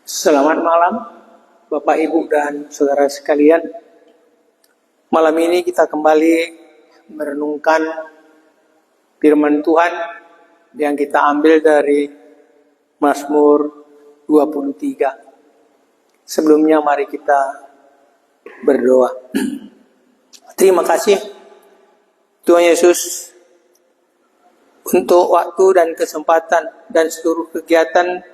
Selamat malam, Bapak, Ibu, dan saudara sekalian. Malam ini kita kembali merenungkan firman Tuhan yang kita ambil dari Mazmur 23. Sebelumnya mari kita berdoa. Terima kasih Tuhan Yesus untuk waktu dan kesempatan dan seluruh kegiatan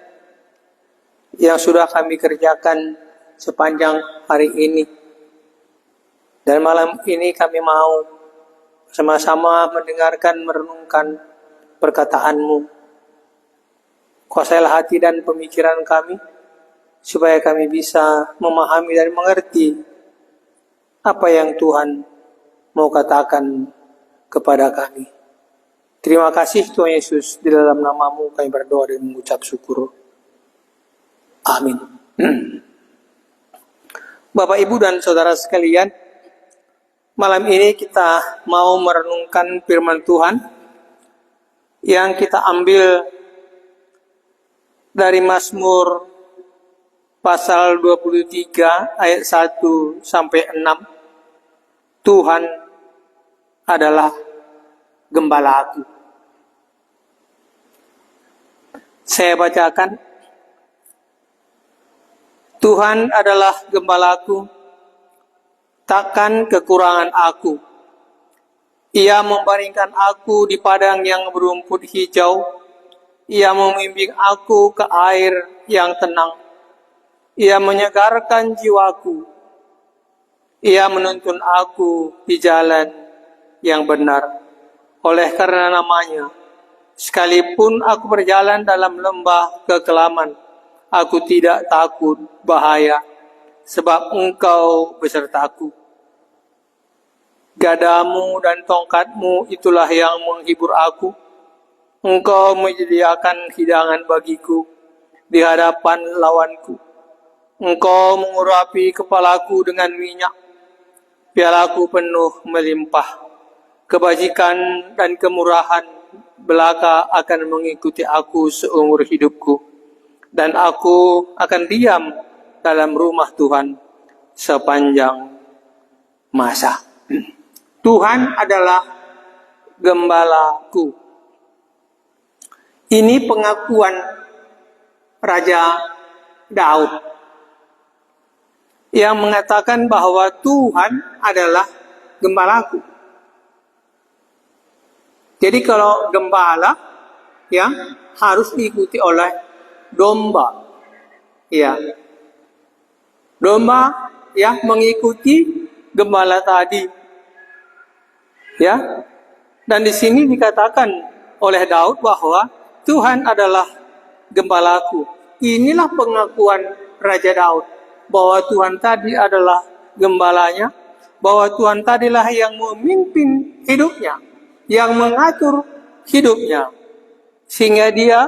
yang sudah kami kerjakan sepanjang hari ini. Dan malam ini kami mau sama-sama mendengarkan, merenungkan perkataan-Mu. Kuasailah hati dan pemikiran kami, supaya kami bisa memahami dan mengerti apa yang Tuhan mau katakan kepada kami. Terima kasih Tuhan Yesus, di dalam nama-Mu kami berdoa dan mengucap syukur. Amin. Bapak, Ibu, dan saudara sekalian, malam ini kita mau merenungkan firman Tuhan yang kita ambil dari Mazmur pasal 23 ayat 1 sampai 6. Tuhan adalah gembalaku. Saya bacakan. Tuhan adalah gembalaku, takkan kekurangan aku. Ia membaringkan aku di padang yang berumput hijau. Ia membimbing aku ke air yang tenang. Ia menyegarkan jiwaku. Ia menuntun aku di jalan yang benar. Oleh karena namanya, sekalipun aku berjalan dalam lembah kekelaman, aku tidak takut bahaya, sebab Engkau besertaku. Gadamu dan tongkatmu itulah yang menghibur aku. Engkau menyediakan hidangan bagiku di hadapan lawanku. Engkau mengurapi kepalaku dengan minyak, pialaku penuh melimpah. Kebajikan dan kemurahan belaka akan mengikuti aku seumur hidupku, dan aku akan diam dalam rumah Tuhan sepanjang masa. Tuhan adalah gembalaku. Ini pengakuan Raja Daud yang mengatakan bahwa Tuhan adalah gembalaku. Jadi kalau gembala ya harus diikuti oleh domba. Ya. Domba ya mengikuti gembala tadi. Ya. Dan di sini dikatakan oleh Daud bahwa Tuhan adalah gembalaku. Inilah pengakuan Raja Daud bahwa Tuhan tadi adalah gembalanya, bahwa Tuhan tadilah yang memimpin hidupnya, yang mengatur hidupnya, sehingga dia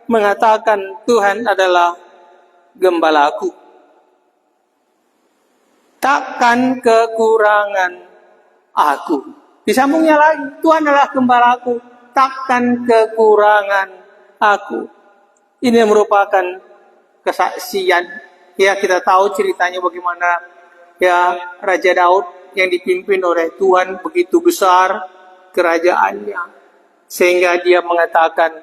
mengatakan Tuhan adalah gembalaku. Takkan kekurangan aku. Disambungnya lagi, Tuhan adalah gembalaku, takkan kekurangan aku. Ini merupakan kesaksian. Ya, kita tahu ceritanya bagaimana ya Raja Daud yang dipimpin oleh Tuhan begitu besar kerajaannya, sehingga dia mengatakan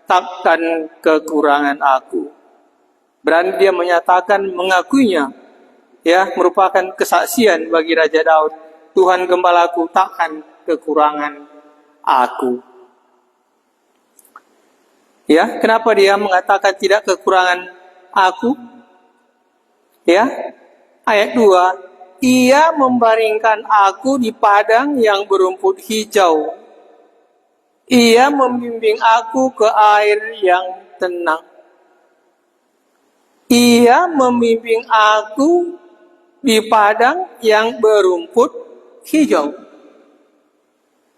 takkan kekurangan aku. Berani dia menyatakan, mengakuinya, ya, merupakan kesaksian bagi Raja Daud. Tuhan gembalaku, takkan kekurangan aku. Ya, kenapa dia mengatakan tidak kekurangan aku? Ya, ayat 2, Ia membaringkan aku di padang yang berumput hijau. Ia membimbing aku ke air yang tenang. Ia membimbing aku di padang yang berumput hijau.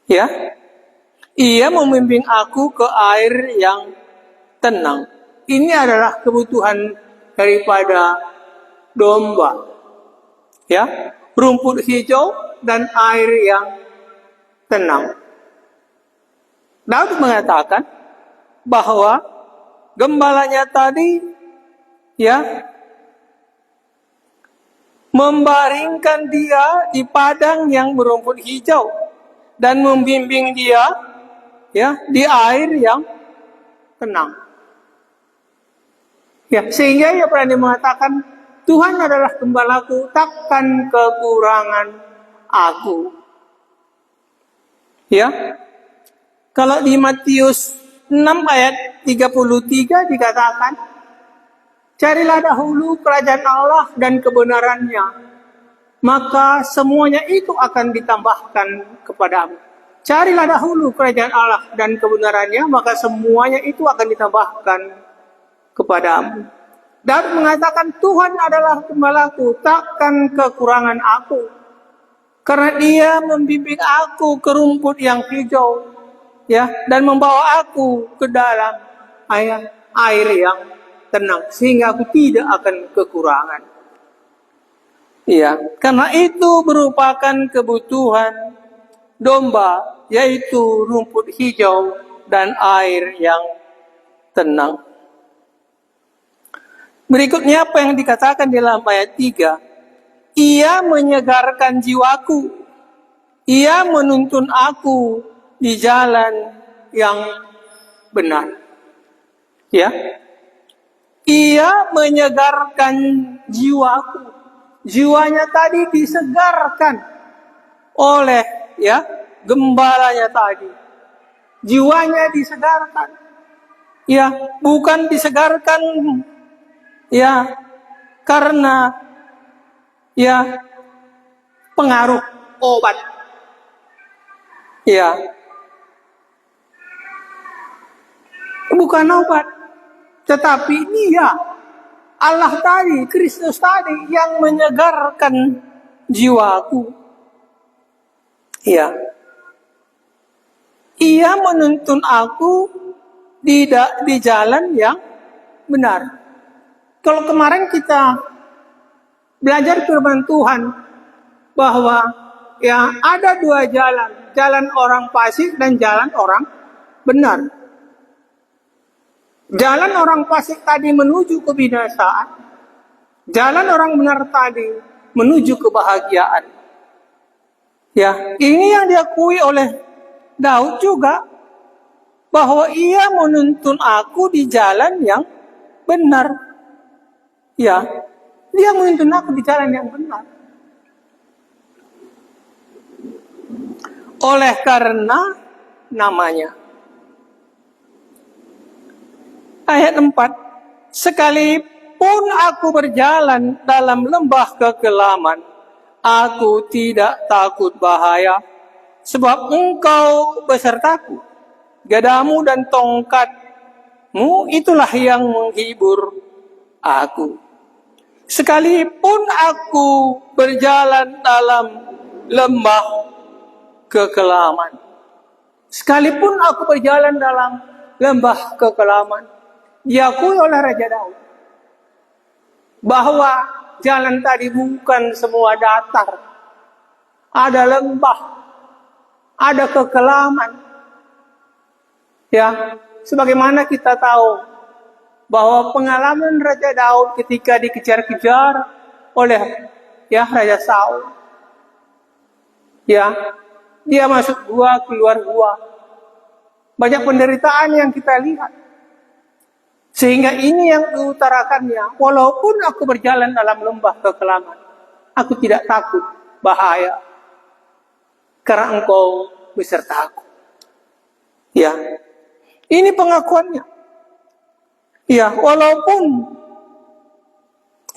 Ya. Ia membimbing aku ke air yang tenang. Ini adalah kebutuhan daripada domba. Ya, rumput hijau dan air yang tenang. Daud mengatakan bahwa gembalanya tadi ya, membaringkan dia di padang yang berumput hijau dan membimbing dia, ya, di air yang tenang. Ya, sehingga ia berani mengatakan, Tuhan adalah gembalaku, takkan kekurangan aku. Ya, kalau di Matius 6 ayat 33 dikatakan, carilah dahulu kerajaan Allah dan kebenarannya, maka semuanya itu akan ditambahkan kepadamu. Carilah dahulu kerajaan Allah dan kebenarannya, maka semuanya itu akan ditambahkan kepadamu. Daud mengatakan, Tuhan adalah gembalaku, takkan kekurangan aku. Karena dia membimbing aku ke rumput yang hijau, ya, dan membawa aku ke dalam air yang tenang, sehingga aku tidak akan kekurangan. Ya, karena itu merupakan kebutuhan domba, yaitu rumput hijau dan air yang tenang. Berikutnya apa yang dikatakan dalam ayat 3? Ia menyegarkan jiwaku. Ia menuntun aku di jalan yang benar. Ya. Ia menyegarkan jiwaku. Jiwanya tadi disegarkan oleh, ya, gembalanya tadi. Jiwanya disegarkan. Ya, bukan disegarkan, ya, karena, ya, pengaruh obat. Ya. Bukan obat. Tetapi dia, Allah tadi, Kristus tadi yang menyegarkan jiwaku. Ya. Ia menuntun aku di jalan yang benar. Kalau kemarin kita belajar firman Tuhan bahwa, ya, ada dua jalan, jalan orang fasik dan jalan orang benar. Jalan orang fasik tadi menuju kebinasaan, jalan orang benar tadi menuju kebahagiaan. Ya, ini yang diakui oleh Daud juga, bahwa ia menuntun aku di jalan yang benar. Ya, dia menuntun aku di jalan yang benar. Oleh karena namanya. Ayat 4. Sekalipun aku berjalan dalam lembah kekelaman, aku tidak takut bahaya, sebab Engkau besertaku. Gadamu dan tongkatmu itulah yang menghibur aku. Sekalipun aku berjalan dalam lembah kekelaman. Sekalipun aku berjalan dalam lembah kekelaman. Diakui oleh Raja Daud bahwa jalan tadi bukan semua datar. Ada lembah, ada kekelaman. Ya, sebagaimana kita tahu bahwa pengalaman Raja Daud ketika dikejar-kejar oleh, ya, Raja Saul. Ya, dia masuk gua, keluar gua. Banyak penderitaan yang kita lihat. Sehingga ini yang diutarakannya, walaupun aku berjalan dalam lembah kekelaman, aku tidak takut bahaya, karena Engkau besertaku. Ya, ini pengakuannya. Ya, walaupun,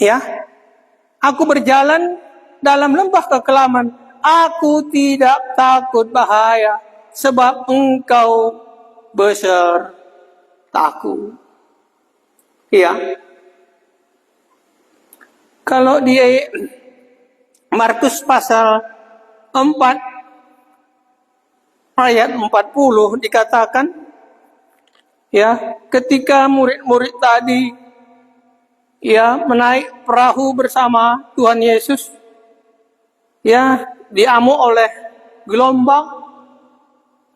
ya, aku berjalan dalam lembah kekelaman, aku tidak takut bahaya, sebab Engkau besertaku. Ya. Kalau di Markus pasal 4 ayat 40 dikatakan, ya, ketika murid-murid tadi, ya, menaik perahu bersama Tuhan Yesus, ya, diamuk oleh gelombang,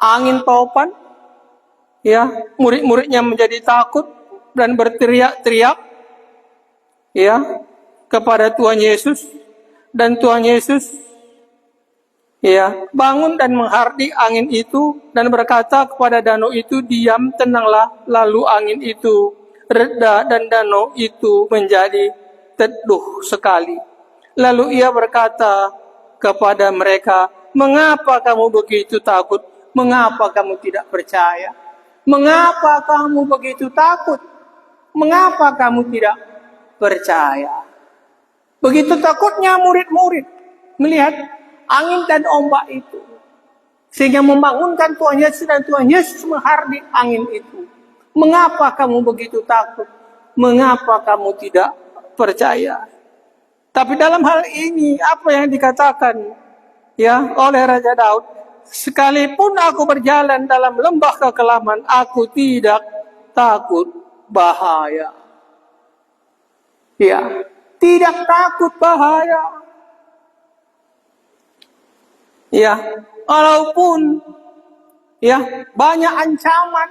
angin topan, ya, murid-muridnya menjadi takut dan berteriak-teriak, ya kepada Tuhan Yesus, dan Tuhan Yesus ya bangun dan menghardik angin itu dan berkata kepada danau itu, diam, tenanglah. Lalu angin itu reda dan danau itu menjadi teduh sekali. Lalu ia berkata kepada mereka, mengapa kamu begitu takut? Mengapa kamu tidak percaya? Mengapa kamu begitu takut? Mengapa kamu tidak percaya? Begitu takutnya murid-murid melihat angin dan ombak itu, sehingga membangunkan Tuhan Yesus, dan Tuhan Yesus menghardik angin itu. Mengapa kamu begitu takut? Mengapa kamu tidak percaya? Tapi dalam hal ini apa yang dikatakan ya oleh Raja Daud, sekalipun aku berjalan dalam lembah kekelaman, aku tidak takut bahaya. Ya, tidak takut bahaya. Ya, walaupun ya banyak ancaman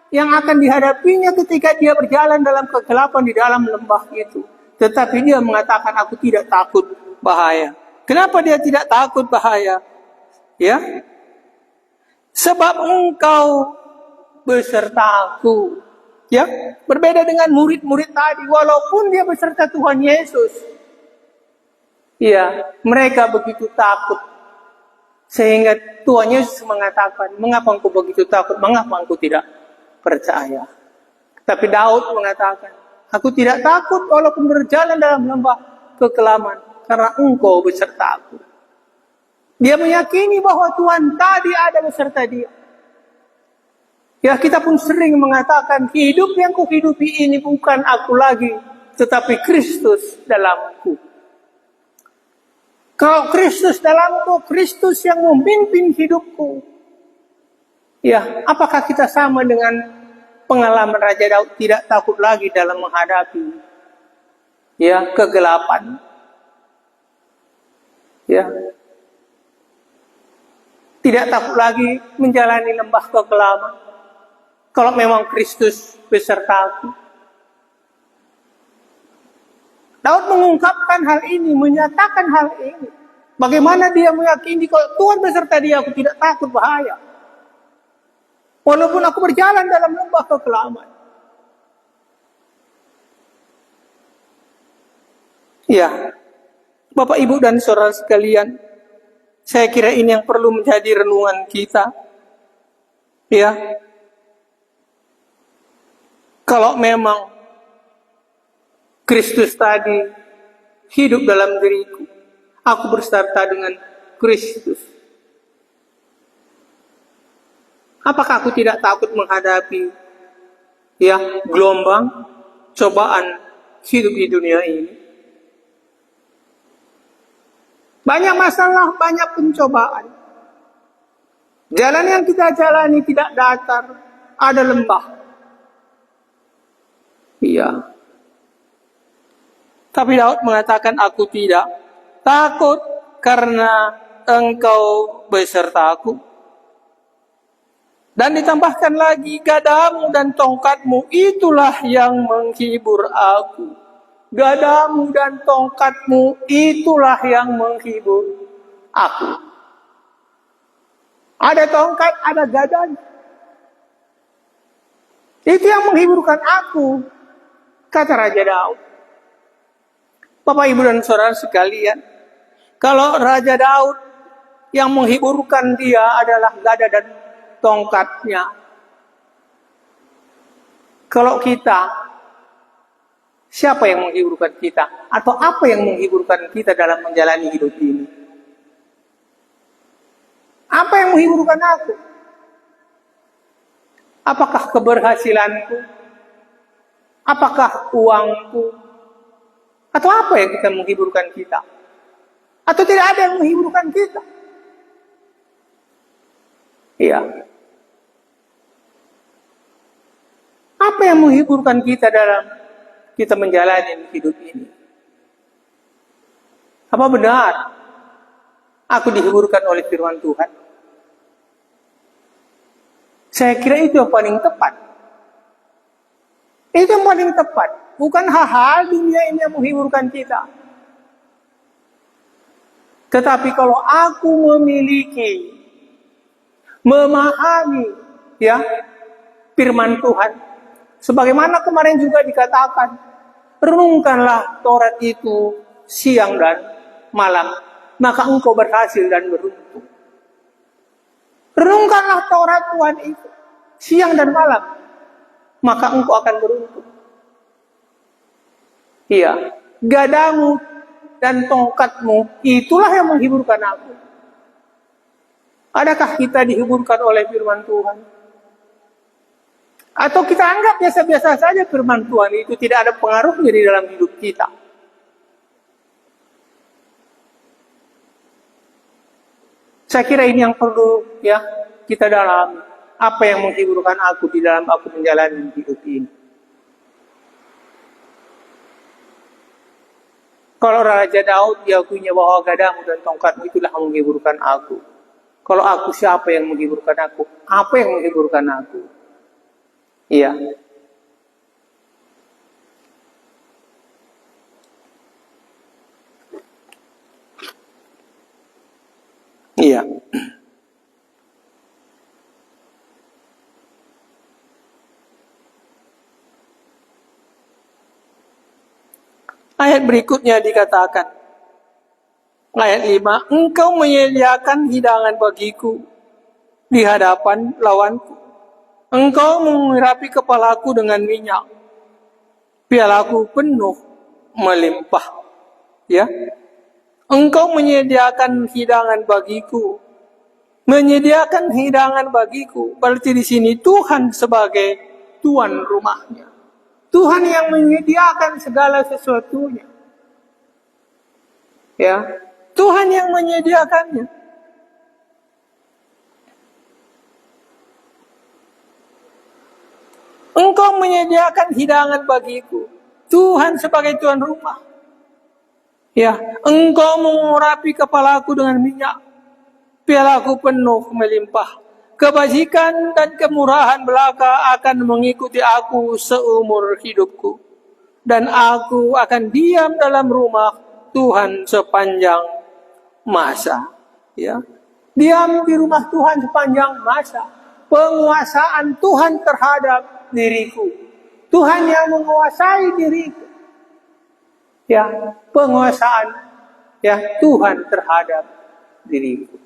yang akan dihadapinya ketika dia berjalan dalam kegelapan di dalam lembah itu, tetapi dia mengatakan, aku tidak takut bahaya. Kenapa dia tidak takut bahaya? Ya, sebab engkau besertaku. Ya, berbeda dengan murid-murid tadi, walaupun dia beserta Tuhan Yesus, ya, mereka begitu takut. Sehingga Tuhan Yesus mengatakan, mengapa engkau begitu takut? Mengapa engkau tidak percaya? Tapi Daud mengatakan, aku tidak takut walaupun berjalan dalam lembah kekelaman, karena engkau besertaku. Dia meyakini bahwa Tuhan tadi ada beserta dia. Ya, kita pun sering mengatakan, hidup yang kuhidupi ini bukan aku lagi, tetapi Kristus dalamku. Kalau Kristus dalamku, Kristus yang memimpin hidupku. Ya, apakah kita sama dengan pengalaman Raja Daud, tidak takut lagi dalam menghadapi ya kegelapan? Ya, tidak takut lagi menjalani lembah kekelaman. Kalau memang Kristus besertaku. Daud mengungkapkan hal ini, menyatakan hal ini. Bagaimana dia meyakini kalau Tuhan beserta dia, aku tidak takut bahaya. Walaupun aku berjalan dalam lembah kekelaman. Ya, Bapak, Ibu, dan saudara sekalian, saya kira ini yang perlu menjadi renungan kita. Ya, kalau memang Kristus tadi hidup dalam diriku, aku berserta dengan Kristus, apakah aku tidak takut menghadapi ya gelombang, cobaan hidup di dunia ini? Banyak masalah, banyak pencobaan. Jalan yang kita jalani tidak datar, ada lembah. Iya. Tapi Daud mengatakan, aku tidak takut karena engkau besertaku. Dan ditambahkan lagi, gadamu dan tongkatmu itulah yang menghibur aku. Gadamu dan tongkatmu itulah yang menghibur aku. Ada tongkat, ada gadanya. Itu yang menghiburkan aku, kata Raja Daud. Bapak, Ibu, dan saudara sekalian, kalau Raja Daud yang menghiburkan dia adalah gada dan tongkatnya, kalau kita, siapa yang menghiburkan kita? Atau apa yang menghiburkan kita dalam menjalani hidup ini? Apa yang menghiburkan aku? Apakah keberhasilanku? Apakah uangku? Atau apa yang kita menghiburkan kita? Atau tidak ada yang menghiburkan kita? Iya. Apa yang menghiburkan kita dalam kita menjalani hidup ini? Apa benar aku dihiburkan oleh firman Tuhan? Saya kira itu yang paling tepat. Itu yang paling tepat. Bukan hal-hal dunia ini yang menghiburkan kita. Tetapi kalau aku memiliki, memahami ya firman Tuhan, sebagaimana kemarin juga dikatakan, renungkanlah Taurat itu siang dan malam, maka engkau berhasil dan beruntung. Renungkanlah Taurat Tuhan itu siang dan malam, maka engkau akan beruntung. Iya, gadamu dan tongkatmu itulah yang menghiburkan aku. Adakah kita dihiburkan oleh firman Tuhan? Atau kita anggap biasa-biasa saja firman Tuhan itu tidak ada pengaruhnya di dalam hidup kita? Saya kira ini yang perlu ya kita dalami. Apa yang menghiburkan aku di dalam aku menjalani hidup ini? Kalau Raja Daud diakuinya bahwa gadamu dan tongkatmu itulah yang menghiburkan aku. Kalau aku, siapa yang menghiburkan aku? Apa yang menghiburkan aku? Iya. Iya. Ayat berikutnya dikatakan, ayat 5, engkau menyediakan hidangan bagiku di hadapan lawanku. Engkau mengurapi kepalaku dengan minyak, pialaku penuh melimpah. Ya, engkau menyediakan hidangan bagiku. Menyediakan hidangan bagiku, berarti di sini Tuhan sebagai tuan rumahnya. Tuhan yang menyediakan segala sesuatunya. Ya, Tuhan yang menyediakannya. Engkau menyediakan hidangan bagiku. Tuhan sebagai tuan rumah. Ya, engkau mengurapi kepalaku dengan minyak. Pialaku penuh melimpah. Kebajikan dan kemurahan belaka akan mengikuti aku seumur hidupku. Dan aku akan diam dalam rumah Tuhan sepanjang masa. Ya, diam di rumah Tuhan sepanjang masa. Penguasaan Tuhan terhadap diriku. Tuhan yang menguasai diriku. Ya, penguasaan ya Tuhan terhadap diriku.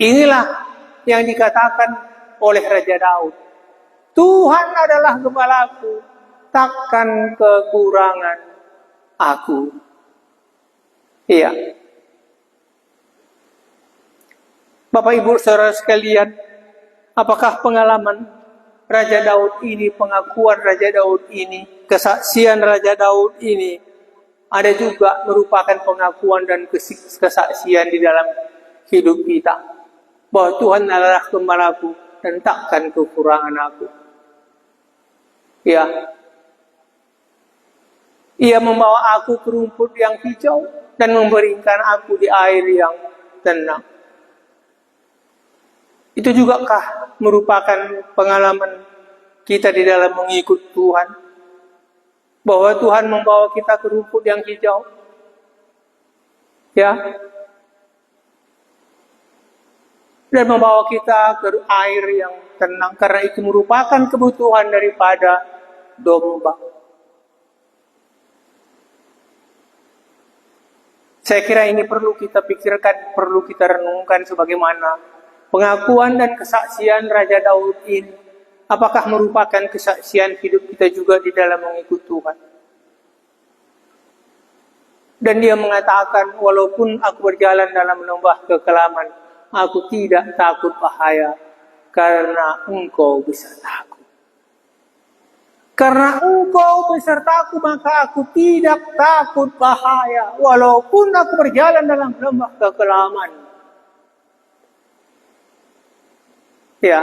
Inilah yang dikatakan oleh Raja Daud. Tuhan adalah gembalaku, takkan kekurangan aku. Iya. Bapak Ibu saudara sekalian, apakah pengalaman Raja Daud ini, pengakuan Raja Daud ini, kesaksian Raja Daud ini ada juga merupakan pengakuan dan kesaksian di dalam hidup kita? Bahwa Tuhan adalah gembalaku dan takkan kekurangan aku. Ya, Ia membawa aku ke rumput yang hijau dan memberingkan aku di air yang tenang. Itu jugakah merupakan pengalaman kita di dalam mengikut Tuhan? Bahwa Tuhan membawa kita ke rumput yang hijau. Ya, dan membawa kita ke air yang tenang, karena itu merupakan kebutuhan daripada domba. Saya kira ini perlu kita pikirkan, perlu kita renungkan sebagaimana pengakuan dan kesaksian Raja Daud ini. Apakah merupakan kesaksian hidup kita juga di dalam mengikut Tuhan? Dan dia mengatakan, walaupun aku berjalan dalam lembah kekelaman, aku tidak takut bahaya, karena Engkau besertaku. Karena Engkau besertaku, maka aku tidak takut bahaya, walaupun aku berjalan dalam lembah kekelaman. Ya,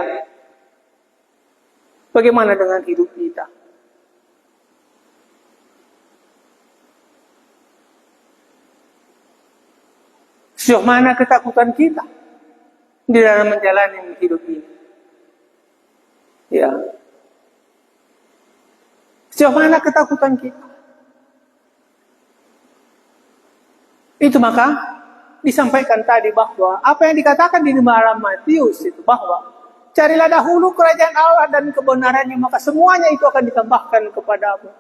bagaimana dengan hidup kita? Sejauh mana ketakutan kita di dalam menjalani hidup ini? Ya. Sejauh mana ketakutan kita? Itu maka disampaikan tadi bahwa apa yang dikatakan di dalam Matius itu bahwa carilah dahulu kerajaan Allah dan kebenarannya, maka semuanya itu akan ditambahkan kepadamu.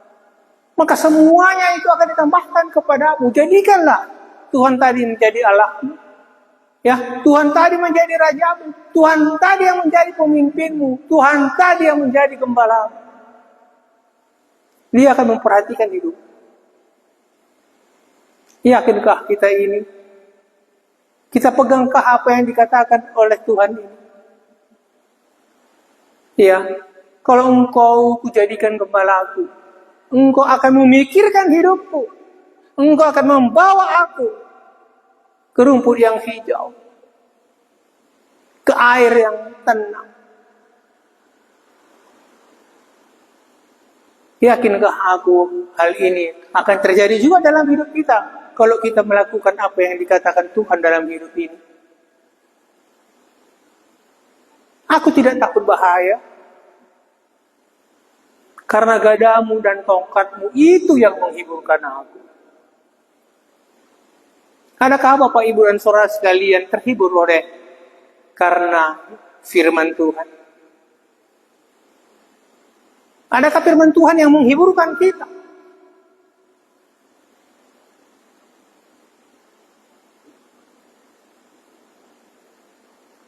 Maka semuanya itu akan ditambahkan kepadamu. Jadikanlah Tuhan tadi menjadi Allahmu. Ya, Tuhan tadi menjadi rajamu. Tuhan tadi yang menjadi pemimpinmu. Tuhan tadi yang menjadi gembalamu. Dia akan memperhatikan hidup. Yakinkah kita ini? Kita pegangkah apa yang dikatakan oleh Tuhan ini? Ya, kalau engkau kujadikan gembalaku, engkau akan memikirkan hidupku. Engkau akan membawa aku ke rumput yang hijau, ke air yang tenang. Yakinkah aku hal ini akan terjadi juga dalam hidup kita kalau kita melakukan apa yang dikatakan Tuhan dalam hidup ini? Aku tidak takut bahaya, karena gadamu dan tongkatmu itu yang menghiburkan aku. Adakah Bapak, Ibu, dan Saudara sekalian terhibur oleh karena firman Tuhan? Adakah firman Tuhan yang menghiburkan kita?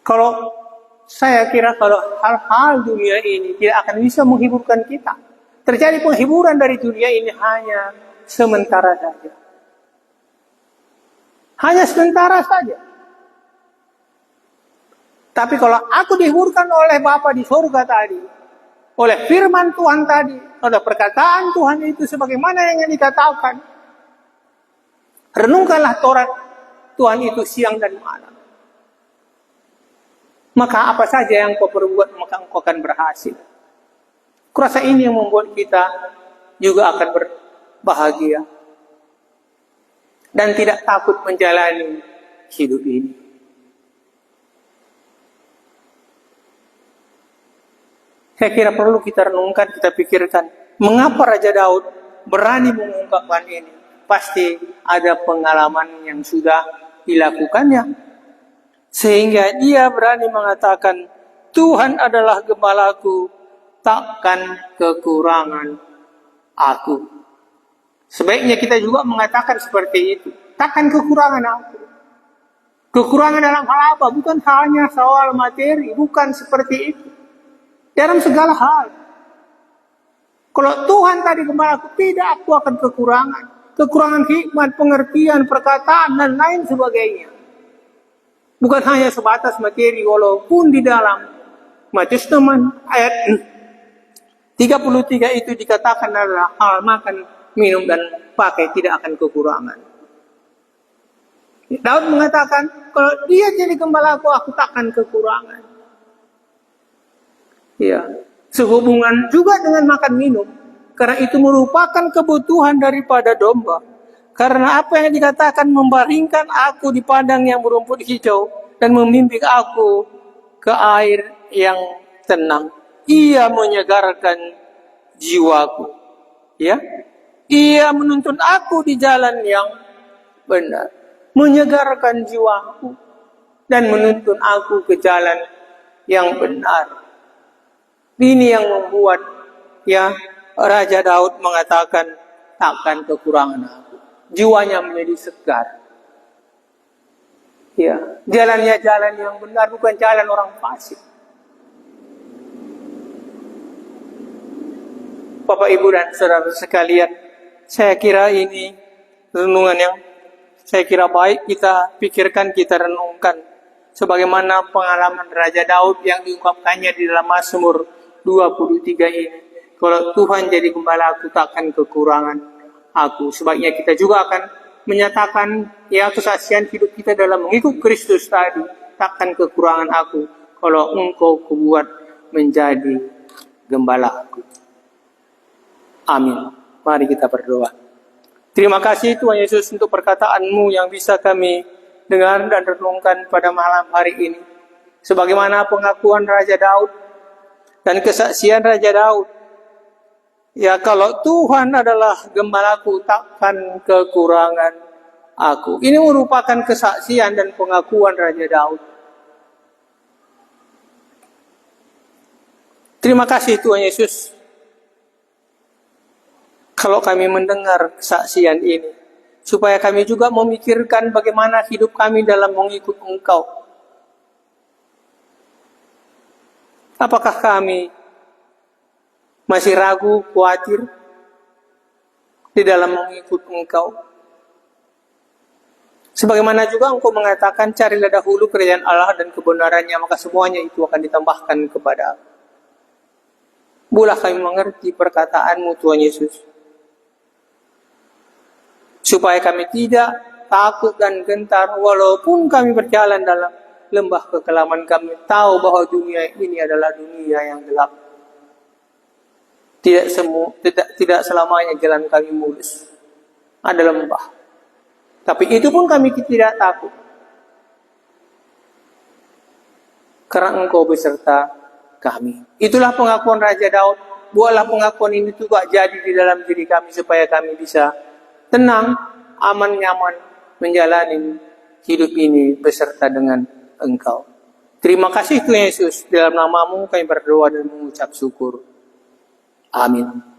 Kalau saya kira kalau hal-hal dunia ini tidak akan bisa menghiburkan kita. Terjadi penghiburan dari dunia ini hanya sementara saja. Hanya sementara saja. Tapi kalau aku dihiburkan oleh Bapa di surga tadi, oleh firman Tuhan tadi, oleh perkataan Tuhan itu sebagaimana yang dikatakan, renungkanlah Taurat Tuhan itu siang dan malam. Maka apa saja yang kau perbuat, maka engkau akan berhasil. Kurasa ini yang membuat kita juga akan berbahagia dan tidak takut menjalani hidup ini. Saya kira perlu kita renungkan, kita pikirkan, mengapa Raja Daud berani mengungkapkan ini? Pasti ada pengalaman yang sudah dilakukannya, sehingga dia berani mengatakan, Tuhan adalah gembalaku, takkan kekurangan aku. Sebaiknya kita juga mengatakan seperti itu. Takkan kekurangan aku. Kekurangan dalam hal apa? Bukan hanya soal materi. Bukan seperti itu. Dalam segala hal. Kalau Tuhan tadi gembalaku, tidak, aku akan kekurangan. Kekurangan hikmat, pengertian, perkataan, dan lain sebagainya. Bukan hanya sebatas materi. Walaupun di dalam Matius 6 ayat 33 itu dikatakan adalah hal makan, minum, dan pakai tidak akan kekurangan. Daud mengatakan, kalau dia jadi gembalaku, aku takkan kekurangan. Ya, sehubungan juga dengan makan minum, karena itu merupakan kebutuhan daripada domba. Karena apa yang dikatakan, membaringkan aku di padang yang berumput hijau dan membimbing aku ke air yang tenang. Ia menyegarkan jiwaku. Ya, ia menuntun aku di jalan yang benar, menyegarkan jiwaku dan menuntun aku ke jalan yang benar. Ini yang membuat ya Raja Daud mengatakan, takkan kekurangan aku. Jiwanya menjadi segar. Ya, jalannya jalan yang benar, bukan jalan orang fasik. Bapak, Ibu, dan saudara sekalian, saya kira ini renungan yang saya kira baik kita pikirkan, kita renungkan. Sebagaimana pengalaman Raja Daud yang diungkapkannya di dalam Mazmur 23 ini. Kalau Tuhan jadi gembalaku, takkan kekurangan aku. Sebaiknya kita juga akan menyatakan ya kesaksian hidup kita dalam mengikut Kristus tadi. Takkan kekurangan aku kalau engkau kubuat menjadi gembalaku. Amin. Mari kita berdoa. Terima kasih Tuhan Yesus untuk perkataan-Mu yang bisa kami dengar dan renungkan pada malam hari ini. Sebagaimana pengakuan Raja Daud dan kesaksian Raja Daud Ya kalau Tuhan adalah gembalaku, takkan kekurangan aku. Ini merupakan kesaksian dan pengakuan Raja Daud. Terima kasih Tuhan Yesus. Kalau kami mendengar kesaksian ini, supaya kami juga memikirkan bagaimana hidup kami dalam mengikut Engkau. Apakah kami masih ragu, khawatir di dalam mengikut Engkau? Sebagaimana juga Engkau mengatakan, carilah dahulu kerajaan Allah dan kebenarannya, maka semuanya itu akan ditambahkan kepada aku. Bulah kami mengerti perkataan-Mu Tuhan Yesus, supaya kami tidak takut dan gentar walaupun kami berjalan dalam lembah kekelaman. Kami tahu bahwa dunia ini adalah dunia yang gelap. Tidak selamanya jalan kami mulus, ada lembah. Tapi itu pun kami tidak takut, karena Engkau beserta kami. Itulah pengakuan Raja Daud. Buatlah pengakuan ini juga jadi di dalam diri kami, supaya kami bisa tenang, aman, nyaman menjalani hidup ini beserta dengan Engkau. Terima kasih Tuhan Yesus. Dalam nama-Mu kami berdoa dan mengucap syukur. Amin.